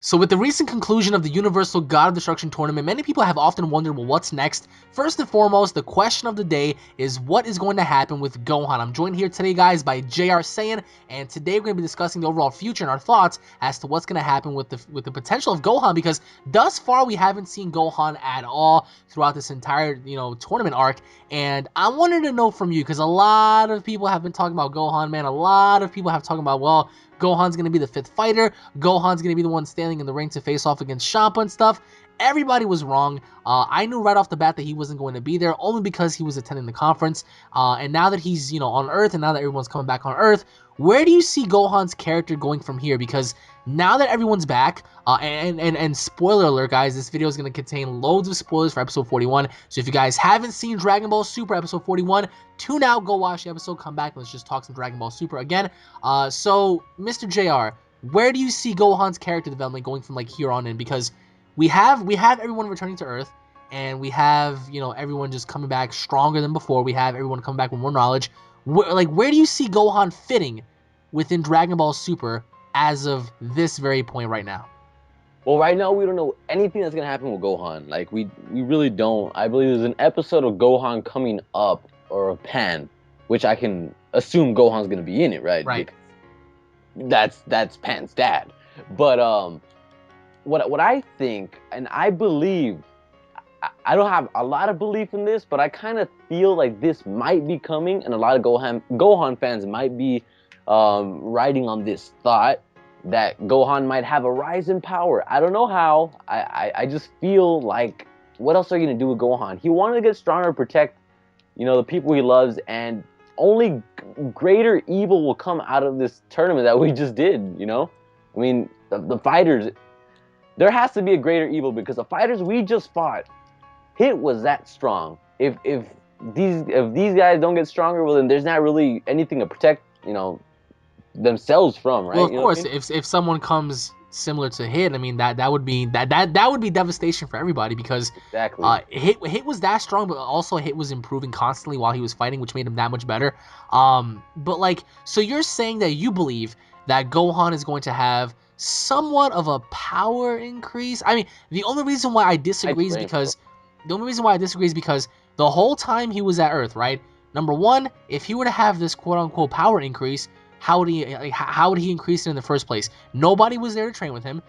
So with the recent conclusion of the Universal God of Destruction tournament, many people have often wondered, well, what's next? First and foremost, the question of the day is what is going to happen with Gohan? I'm joined here today, guys, by JrzSaiyan, and today we're going to be discussing the overall future and our thoughts as to what's going to happen with the potential of Gohan, because thus far we haven't seen Gohan at all throughout this entire, tournament arc, and I wanted to know from you, because a lot of people have been talking about Gohan, man. A lot of people have talking about, well, Gohan's going to be the 5th fighter. Gohan's going to be the one standing in the ring to face off against Champa and stuff. Everybody was wrong. I knew right off the bat that he wasn't going to be there only because he was attending the conference. And now that he's, on Earth and now that everyone's coming back on Earth, where do you see Gohan's character going from here? Because now that everyone's back, and spoiler alert, guys, this video is going to contain loads of spoilers for episode 41. So if you guys haven't seen Dragon Ball Super episode 41, tune out, go watch the episode, come back, and let's just talk some Dragon Ball Super again. So, Mr. JR, where do you see Gohan's character development going from here on in? Because we have everyone returning to Earth, and we have everyone just coming back stronger than before. We have everyone coming back with more knowledge. Where do you see Gohan fitting within Dragon Ball Super as of this very point right now? Well, right now we don't know anything that's gonna happen with Gohan. We really don't. I believe there's an episode of Gohan coming up, or a Pan, which I can assume Gohan's gonna be in it, right? Right. Because that's Pan's dad. But what I think, and I believe, I don't have a lot of belief in this, but I kind of feel like this might be coming, and a lot of Gohan fans might be riding on this thought that Gohan might have a rise in power. I don't know how. I just feel like, what else are you gonna do with Gohan? He wanted to get stronger to protect, the people he loves, and only greater evil will come out of this tournament that we just did. I mean, the fighters. There has to be a greater evil, because the fighters we just fought, Hit was that strong. If these guys don't get stronger, well, then there's not really anything to protect, themselves from, right? Well, of course, if someone comes similar to Hit, I mean that would be devastation for everybody, because exactly. Hit was that strong, but also Hit was improving constantly while he was fighting, which made him that much better. But so you're saying that you believe that Gohan is going to have somewhat of a power increase? I mean, the only reason why I disagree is because the whole time he was at Earth, right? Number one, if he were to have this quote-unquote power increase, how would he increase it in the first place? Nobody was there to train with him.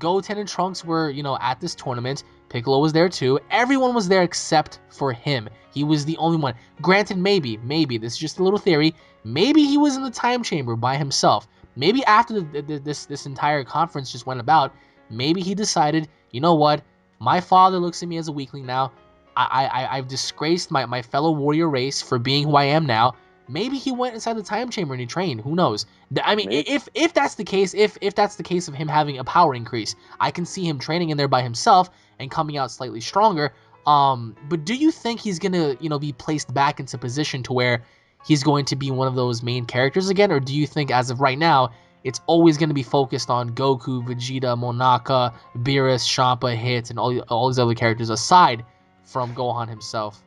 Goten and Trunks were, at this tournament. Piccolo was there too. Everyone was there except for him. He was the only one. Granted, maybe, this is just a little theory, maybe he was in the time chamber by himself. Maybe after this entire conference just went about, maybe he decided, you know what? My father looks at me as a weakling now. I've disgraced my fellow warrior race for being who I am now. Maybe he went inside the time chamber and he trained. Who knows? I mean, if that's the case, if that's the case of him having a power increase, I can see him training in there by himself and coming out slightly stronger. But do you think he's gonna, be placed back into position to where he's going to be one of those main characters again, or do you think as of right now it's always going to be focused on Goku, Vegeta, Monaka, Beerus, Champa, Hit, and all these other characters aside from Gohan himself?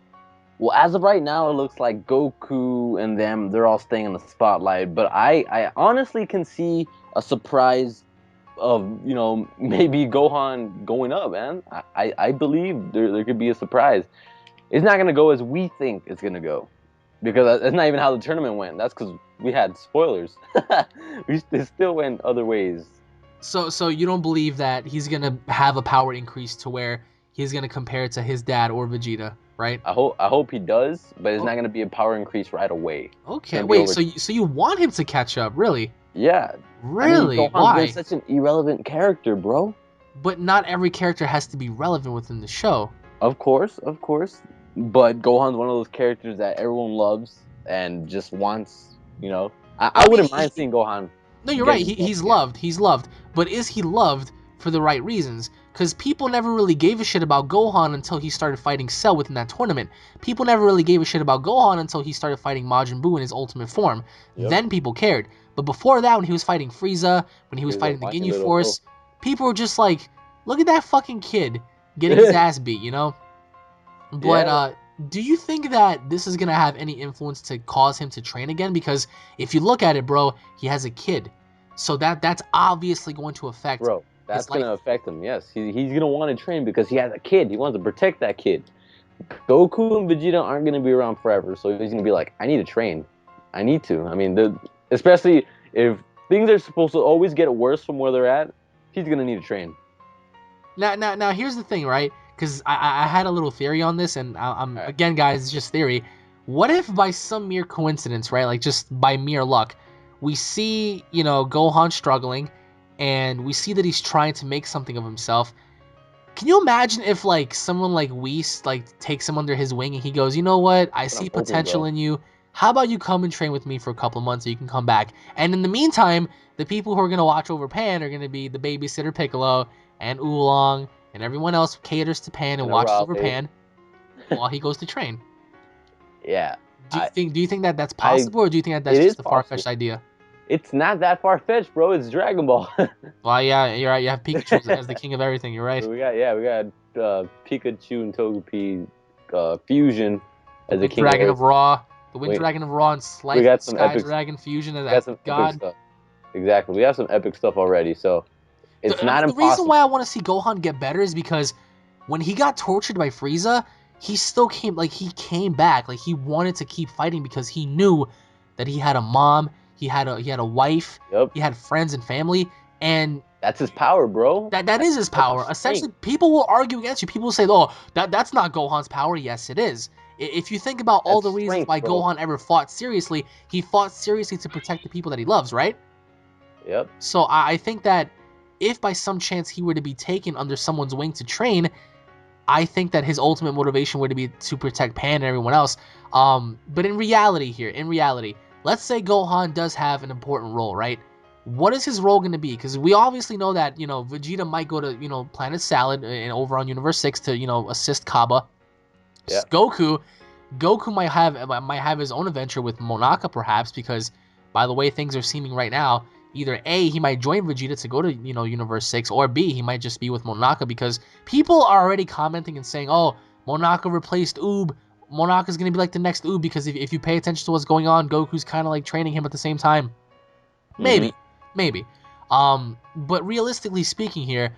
Well, as of right now, it looks like Goku and them, they're all staying in the spotlight. But I honestly can see a surprise of, maybe Gohan going up, man. I believe there could be a surprise. It's not going to go as we think it's going to go, because that's not even how the tournament went. That's because we had spoilers. It still went other ways. So you don't believe that he's going to have a power increase to where he's going to compare it to his dad or Vegeta, right? I hope he does, but it's not going to be a power increase right away. Okay, wait, so you want him to catch up, really? Yeah. Really? I mean, Why? Gohan's been such an irrelevant character, bro. But not every character has to be relevant within the show. Of course. But Gohan's one of those characters that everyone loves and just wants, I wouldn't mind seeing Gohan. No, you're right. He's loved. He's loved. But is he loved for the right reasons? Because people never really gave a shit about Gohan until he started fighting Cell within that tournament. People never really gave a shit about Gohan until he started fighting Majin Buu in his ultimate form. Yep. Then people cared. But before that, when he was fighting Frieza, when he was fighting the Ginyu Force, people were just like, look at that fucking kid getting his ass beat, But do you think that this is going to have any influence to cause him to train again? Because if you look at it, bro, he has a kid. So that's obviously going to affect That's gonna affect him. Yes, he's gonna want to train because he has a kid. He wants to protect that kid. Goku and Vegeta aren't gonna be around forever, so he's gonna be like, I need to train. I need to. I mean, especially if things are supposed to always get worse from where they're at, he's gonna need to train. Now, here's the thing, right? Because I had a little theory on this, and I'm Right. again, guys, it's just theory. What if by some mere coincidence, right, like just by mere luck, we see Gohan struggling, and we see that he's trying to make something of himself. Can you imagine if like someone like Whis like takes him under his wing and he goes, you know what, I That's what see I'm hoping, potential bro. in you. How about you come and train with me for a couple of months so you can come back? And in the meantime, the people who are gonna watch over Pan are gonna be the babysitter Piccolo and Oolong and everyone else caters to Pan and And watches over Arabe. Pan while he goes to train. Yeah, I, Do you think that that's I, possible, or do you think that that's it is just a possible. far-fetched idea? It's not that far fetched, bro. It's Dragon Ball. Well, yeah, you're right. You have Pikachu as the king of everything. You're right. We got Pikachu and Togepi fusion The as the Wind king of Dragon of everything. Raw, the Wind We Dragon of Raw, and we Slice got some Sky epic, Dragon fusion we got as some epic God. stuff. Exactly, we have some epic stuff already, so it's I not mean, the reason impossible. why I want to see Gohan get better is because when he got tortured by Frieza, he still came back. Like he wanted to keep fighting because he knew that he had a mom, he had a wife, Yep, he had friends and family, and that's his power, bro. that is his That's his power. strength. Essentially, people will argue against you. People will say, "Oh, that's not Gohan's power." Yes, it is. If you think about all That's the reasons strength, why bro. Gohan ever fought seriously, he fought seriously to protect the people that he loves, right? Yep. So I think that if by some chance he were to be taken under someone's wing to train, I think that his ultimate motivation would be to protect Pan and everyone else. But in reality, let's say Gohan does have an important role, right? What is his role going to be? Because we obviously know that Vegeta might go to Planet Salad and over on Universe 6 to assist Kaba. Yeah. Goku might have his own adventure with Monaka perhaps, because by the way things are seeming right now, either A, he might join Vegeta to go to Universe 6, or B, he might just be with Monaka, because people are already commenting and saying, oh, Monaka replaced Oob. Monaka's gonna be like the next Oob, because if you pay attention to what's going on, Goku's kind of like training him at the same time. Mm-hmm. Maybe. But realistically speaking here,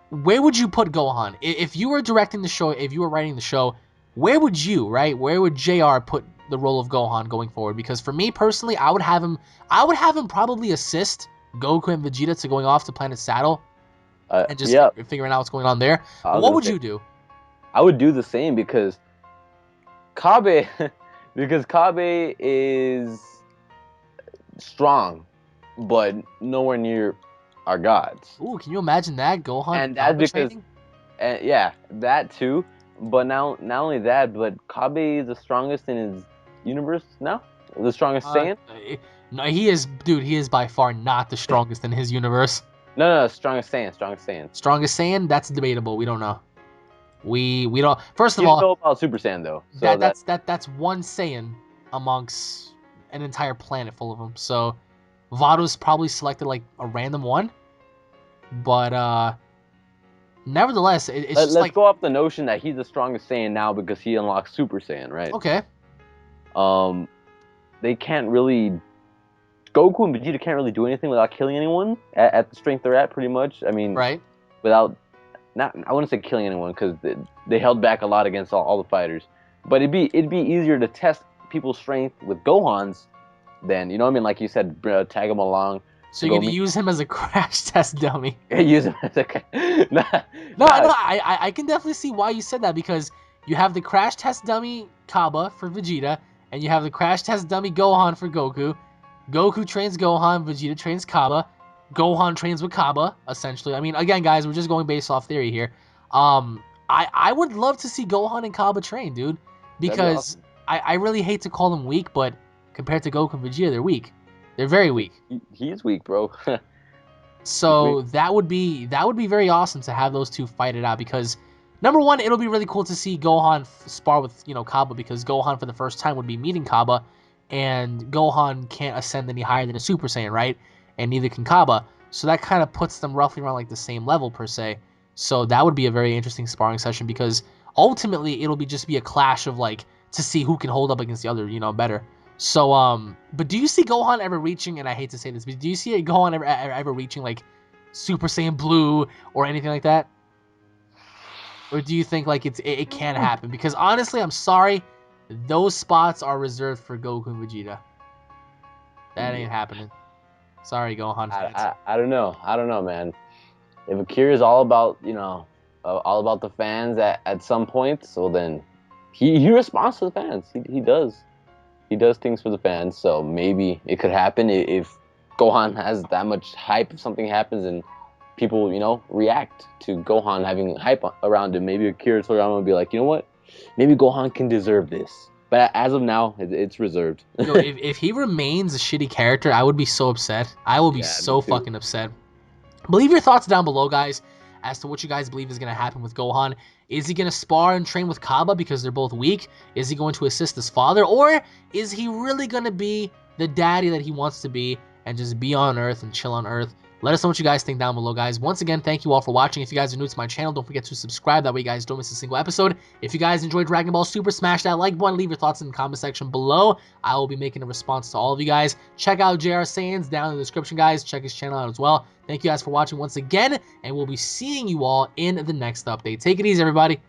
where would you put Gohan? If you were directing the show, if you were writing the show, where would where would JR put the role of Gohan going forward? Because for me personally, I would have him probably assist Goku and Vegeta to going off to Planet Saddle and just Yeah. figuring out what's going on there. I But was what gonna would say you do? I would do the same because Kabe, because Kabe is strong, but nowhere near our gods. Ooh, can you imagine that? Gohan And and that's Kaba because, training? yeah, that too. But now, not only that, but Kabe is the strongest in his universe now. The strongest Saiyan. No, he is, dude. He is by far not the strongest in his universe. No, strongest Saiyan, strongest Saiyan. Strongest Saiyan? That's debatable. We don't know. We don't. First of You don't all, know about Super Saiyan though, so that's one Saiyan amongst an entire planet full of them. So Vado's probably selected like a random one, but nevertheless, it's just let's like go off the notion that he's the strongest Saiyan now because he unlocks Super Saiyan, right? okay, They can't really. Goku and Vegeta can't really do anything without killing anyone at the strength they're at, pretty much. I mean, right? without not I wouldn't say killing anyone because they held back a lot against all the fighters. But it'd be easier to test people's strength with Gohan's than you know what I mean. Like you said, tag him along. So To you're go gonna meet, use him as a crash test dummy. use him as a nah, No, nah, I can definitely see why you said that, because you have the crash test dummy Kaba for Vegeta, and you have the crash test dummy Gohan for Goku. Goku trains Gohan, Vegeta trains Kaba. Gohan trains with Kaba, essentially. I mean, again, guys, we're just going based off theory here. I would love to see Gohan and Kaba train, dude, that'd be because awesome. I really hate to call them weak, but compared to Goku and Vegeta, they're weak. They're very weak. He's weak, bro. He's weak. So that would be very awesome to have those two fight it out, because number one, it'll be really cool to see Gohan spar with Kaba, because Gohan for the first time would be meeting Kaba, and Gohan can't ascend any higher than a Super Saiyan, right? And neither can Kaba. So that kind of puts them roughly around like the same level per se. So that would be a very interesting sparring session, because ultimately it'll be just be a clash of like to see who can hold up against the other, better. So but do you see Gohan ever reaching? And I hate to say this, but do you see Gohan ever reaching like Super Saiyan Blue or anything like that? Or do you think like it can happen? Because honestly, I'm sorry, those spots are reserved for Goku and Vegeta. That ain't happening. Sorry, Gohan fans. I don't know. I don't know, man. If Akira is all about, all about the fans at some point, so then he responds to the fans. He does. He does things for the fans, so maybe it could happen if Gohan has that much hype. If something happens and people, react to Gohan having hype around him, maybe Akira Toriyama would be like, you know what? Maybe Gohan can deserve this. But as of now, it's reserved. Yo, if he remains a shitty character, I would be so upset. I will be so fucking upset. Leave your thoughts down below, guys, as to what you guys believe is going to happen with Gohan. Is he going to spar and train with Kaba because they're both weak? Is he going to assist his father? Or is he really going to be the daddy that he wants to be and just be on Earth and chill on Earth? Let us know what you guys think down below, guys. Once again, thank you all for watching. If you guys are new to my channel, don't forget to subscribe. That way you guys don't miss a single episode. If you guys enjoyed Dragon Ball Super, smash that like button. Leave your thoughts in the comment section below. I will be making a response to all of you guys. Check out JrzSaiyan's down in the description, guys. Check his channel out as well. Thank you guys for watching once again, and we'll be seeing you all in the next update. Take it easy, everybody.